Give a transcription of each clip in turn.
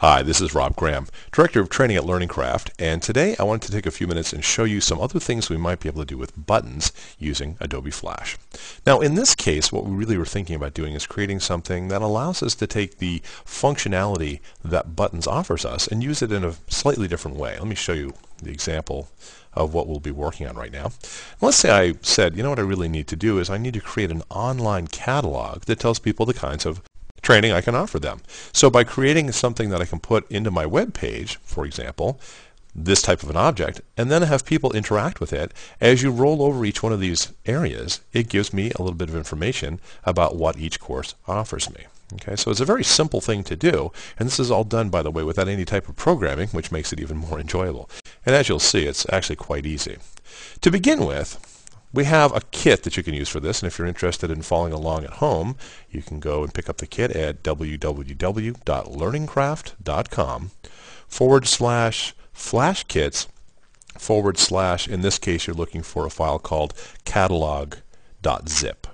Hi, this is Rob Graham, Director of Training at Learning Craft, and today I wanted to take a few minutes and show you some other things we might be able to do with buttons using Adobe Flash. Now, in this case, what we really were thinking about doing is creating something that allows us to take the functionality that buttons offers us and use it in a slightly different way. Let me show you the example of what we'll be working on right now. Let's say I said, you know what I really need to do is I need to create an online catalog that tells people the kinds of training I can offer them. So by creating something that I can put into my web page, for example, this type of an object, and then have people interact with it, as you roll over each one of these areas, it gives me a little bit of information about what each course offers me. Okay, so it's a very simple thing to do, and this is all done, by the way, without any type of programming, which makes it even more enjoyable. And as you'll see, it's actually quite easy. To begin with, we have a kit that you can use for this, and if you're interested in following along at home, you can go and pick up the kit at www.learningcraft.com/flashkits/ in this case you're looking for a file called catalog.zip.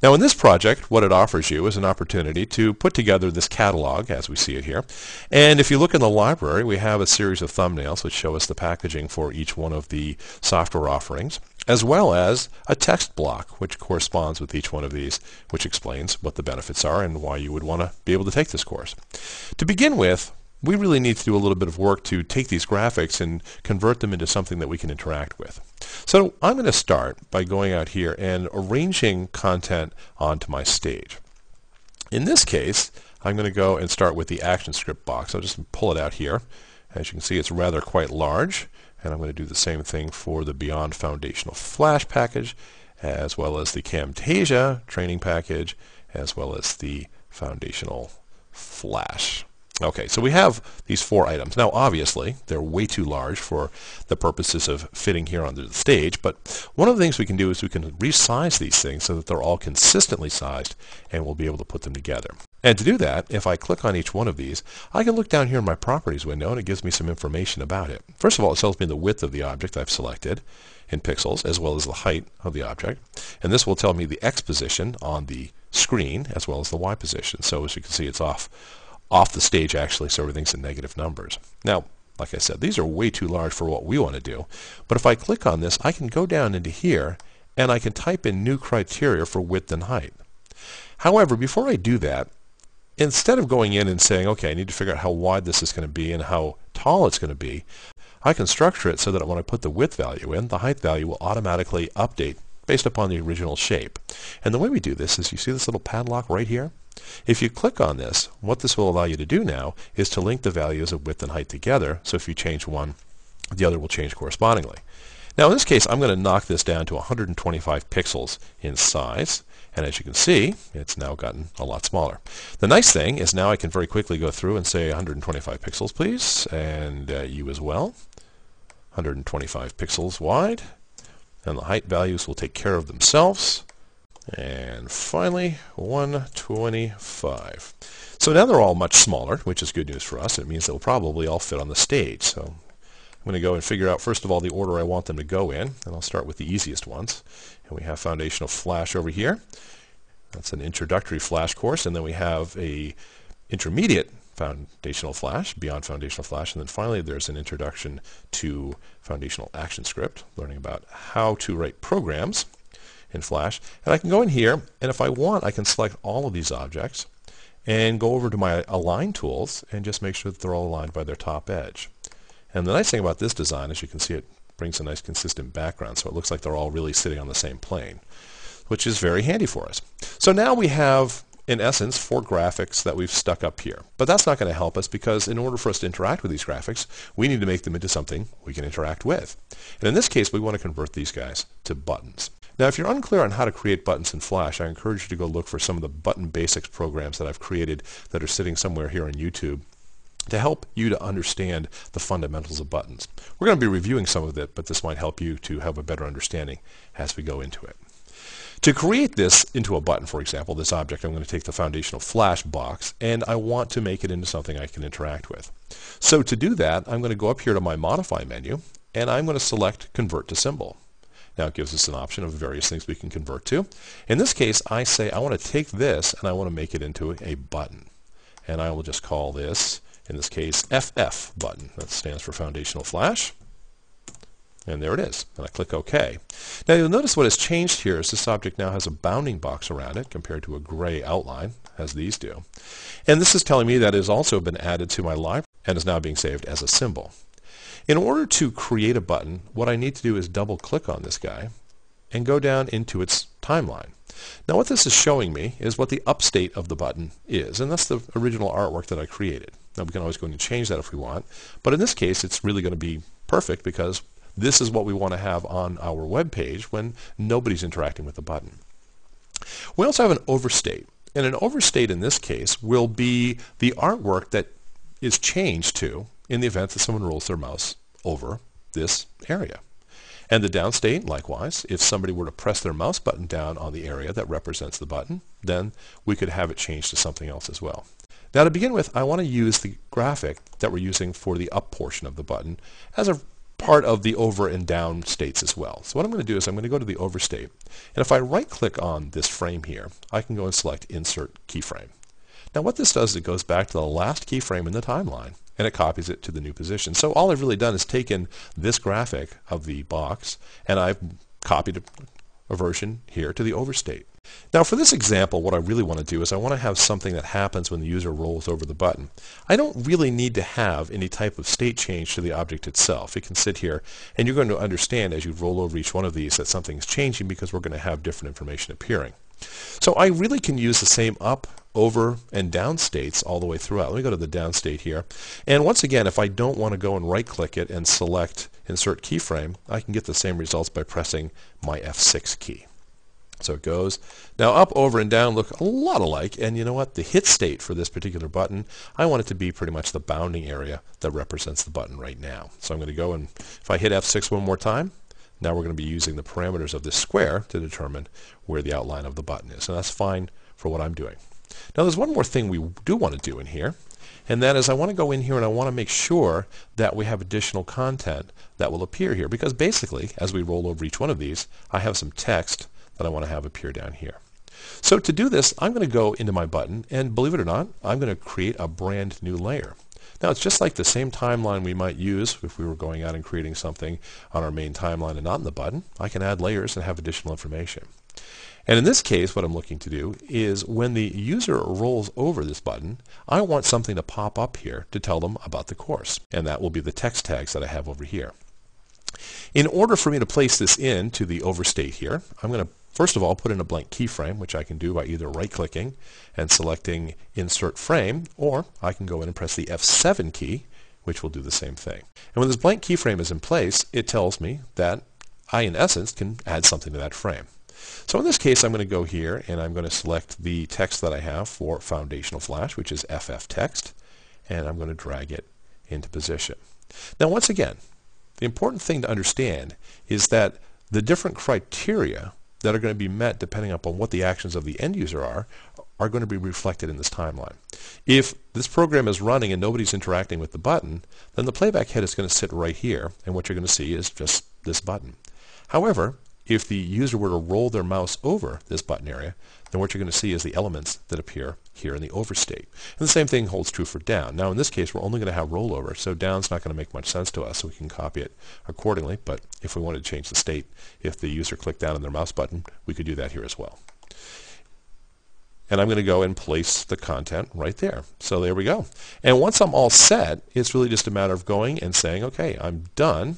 Now in this project, what it offers you is an opportunity to put together this catalog as we see it here. And if you look in the library, we have a series of thumbnails which show us the packaging for each one of the software offerings, as well as a text block which corresponds with each one of these, which explains what the benefits are and why you would want to be able to take this course. To begin with, we really need to do a little bit of work to take these graphics and convert them into something that we can interact with. So I'm going to start by going out here and arranging content onto my stage. In this case, I'm going to go and start with the action script box. I'll just pull it out here. As you can see, it's rather quite large, and I'm going to do the same thing for the Beyond Foundational Flash package, as well as the Camtasia training package, as well as the Foundational Flash. Okay, so we have these four items. Now, obviously, they're way too large for the purposes of fitting here onto the stage, but one of the things we can do is we can resize these things so that they're all consistently sized, and we'll be able to put them together. And to do that, if I click on each one of these, I can look down here in my Properties window, and it gives me some information about it. First of all, it tells me the width of the object I've selected in pixels, as well as the height of the object. And this will tell me the X position on the screen, as well as the Y position. So as you can see, it's off the stage actually, so everything's in negative numbers. Now, like I said, these are way too large for what we want to do, but if I click on this, I can go down into here and I can type in new criteria for width and height. However, before I do that, instead of going in and saying, okay, I need to figure out how wide this is going to be and how tall it's going to be, I can structure it so that when I put the width value in, the height value will automatically update based upon the original shape. And the way we do this is, you see this little padlock right here? If you click on this, what this will allow you to do now is to link the values of width and height together, so if you change one, the other will change correspondingly. Now in this case, I'm going to knock this down to 125 pixels in size, and as you can see, it's now gotten a lot smaller. The nice thing is now I can very quickly go through and say 125 pixels please, and you as well, 125 pixels wide, and the height values will take care of themselves. And finally, 125. So now they're all much smaller, which is good news for us. It means they'll probably all fit on the stage. So I'm going to go and figure out, first of all, the order I want them to go in. And I'll start with the easiest ones. And we have Foundational Flash over here. That's an introductory Flash course. And then we have a intermediate Foundational Flash, Beyond Foundational Flash. And then finally, there's an introduction to Foundational Action Script, learning about how to write programs in Flash. And I can go in here, and if I want, I can select all of these objects and go over to my Align tools and just make sure that they're all aligned by their top edge. And the nice thing about this design is you can see it brings a nice consistent background, so it looks like they're all really sitting on the same plane, which is very handy for us. So now we have, in essence, four graphics that we've stuck up here. But that's not going to help us, because in order for us to interact with these graphics, we need to make them into something we can interact with. And in this case, we want to convert these guys to buttons. Now, if you're unclear on how to create buttons in Flash, I encourage you to go look for some of the button basics programs that I've created that are sitting somewhere here on YouTube to help you to understand the fundamentals of buttons. We're going to be reviewing some of it, but this might help you to have a better understanding as we go into it. To create this into a button, for example, this object, I'm going to take the Foundational Flash box, and I want to make it into something I can interact with. So to do that, I'm going to go up here to my Modify menu, and I'm going to select Convert to Symbol. Now it gives us an option of various things we can convert to. In this case, I say I want to take this and I want to make it into a button. and I will just call this, in this case, FF button. That stands for Foundational Flash. And there it is. And I click OK. Now you'll notice what has changed here is this object now has a bounding box around it compared to a gray outline, as these do. And this is telling me that it has also been added to my library and is now being saved as a symbol. In order to create a button, what I need to do is double click on this guy and go down into its timeline. Now what this is showing me is what the up state of the button is, and that's the original artwork that I created. Now we can always go in and change that if we want, but in this case it's really going to be perfect because this is what we want to have on our web page when nobody's interacting with the button. We also have an overstate, and an overstate in this case will be the artwork that is changed to in the event that someone rolls their mouse over this area. And the downstate, likewise, if somebody were to press their mouse button down on the area that represents the button, then we could have it changed to something else as well. Now to begin with, I want to use the graphic that we're using for the up portion of the button as a part of the over and down states as well. So what I'm going to do is I'm going to go to the overstate, and if I right click on this frame here, I can go and select Insert Keyframe. Now what this does is it goes back to the last keyframe in the timeline and it copies it to the new position. So all I've really done is taken this graphic of the box and I've copied a version here to the overstate. Now for this example, what I really want to do is I want to have something that happens when the user rolls over the button. I don't really need to have any type of state change to the object itself. It can sit here and you're going to understand as you roll over each one of these that something's changing because we're going to have different information appearing. So I really can use the same up, over, and down states all the way throughout. Let me go to the down state here. And once again, if I don't want to go and right click it and select Insert Keyframe, I can get the same results by pressing my F6 key. So it goes. Now up, over, and down look a lot alike, and you know what? The hit state for this particular button, I want it to be pretty much the bounding area that represents the button right now. So I'm going to go and if I hit F6 one more time, now we're going to be using the parameters of this square to determine where the outline of the button is. And that's fine for what I'm doing. Now there's one more thing we do want to do in here, and that is I want to go in here and I want to make sure that we have additional content that will appear here, because basically as we roll over each one of these, I have some text that I want to have appear down here. So to do this, I'm going to go into my button, and believe it or not, I'm going to create a brand new layer. Now it's just like the same timeline we might use if we were going out and creating something on our main timeline and not in the button. I can add layers and have additional information. And in this case, what I'm looking to do is when the user rolls over this button, I want something to pop up here to tell them about the course. And that will be the text tags that I have over here. In order for me to place this into the overstate here, I'm going to first of all put in a blank keyframe, which I can do by either right-clicking and selecting Insert Frame, or I can go in and press the F7 key, which will do the same thing. And when this blank keyframe is in place, it tells me that I, in essence, can add something to that frame. So in this case, I'm going to go here and I'm going to select the text that I have for Foundational Flash, which is FF text, and I'm going to drag it into position. Now once again, the important thing to understand is that the different criteria that are going to be met depending upon what the actions of the end user are going to be reflected in this timeline. If this program is running and nobody's interacting with the button, then the playback head is going to sit right here, and what you're going to see is just this button. However, if the user were to roll their mouse over this button area, then what you're going to see is the elements that appear here in the overstate. And the same thing holds true for down. Now in this case, we're only going to have rollover, so down's not going to make much sense to us, so we can copy it accordingly. But if we wanted to change the state, if the user clicked down on their mouse button, we could do that here as well. And I'm going to go and place the content right there. So there we go. And once I'm all set, it's really just a matter of going and saying, okay, I'm done.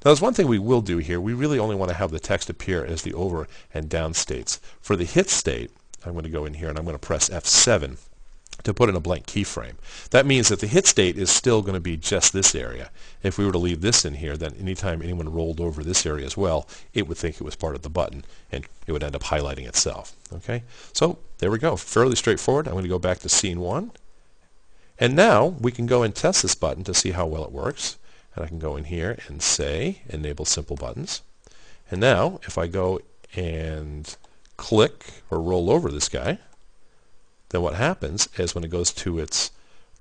Now there's one thing we will do here. We really only want to have the text appear as the over and down states. For the hit state, I'm going to go in here and I'm going to press F7 to put in a blank keyframe. That means that the hit state is still going to be just this area. If we were to leave this in here, then anytime anyone rolled over this area as well, it would think it was part of the button and it would end up highlighting itself. Okay, so there we go. Fairly straightforward. I'm going to go back to scene 1. And now we can go and test this button to see how well it works. And I can go in here and say enable simple buttons. And now if I go and click or roll over this guy, then what happens is when it goes to its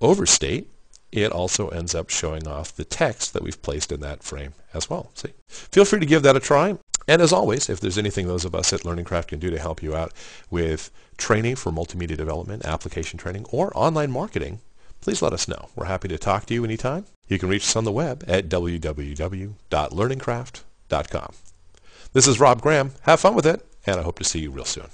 overstate, it also ends up showing off the text that we've placed in that frame as well. See? Feel free to give that a try. And as always, if there's anything those of us at Learning Craft can do to help you out with training for multimedia development, application training, or online marketing, please let us know. We're happy to talk to you anytime. You can reach us on the web at www.learningcraft.com. This is Rob Graham. Have fun with it, and I hope to see you real soon.